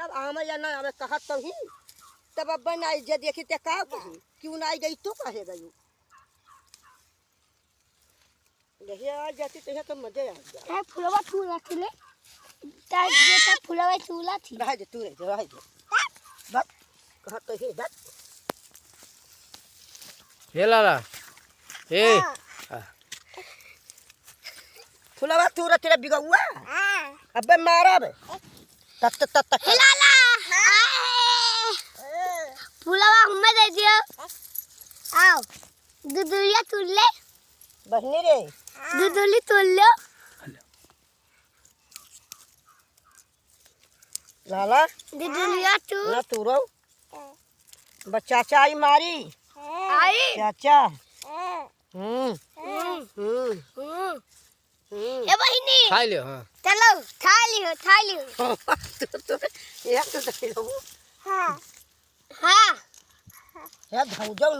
अब आमे या ना आमे कहत तो ही तब अब ना जे देखी ते का कही क्यों ना आई गई तो कहे गई देखिए आ जाती तो मजे आ गया है फुलवा चूला खिले ताज जैसा फुलवा चूला थी रह जा तू रह जा बस कहत तो ही बस हे लाला हे फुलवा तू तेरा बिगुआ अबे मारा बे तत तत तत लाला फुलवा हमें दे दियो आओ दुदुलिया तुल ले बहनी रे दुदुली तुल लो लाला दुदुलिया तू ना तू रो बच्चा चाई मारी आई चाचा ए बहिनी खा लियो हां चलो खा लियो एक तो हाँ हाँ या धौ जाओ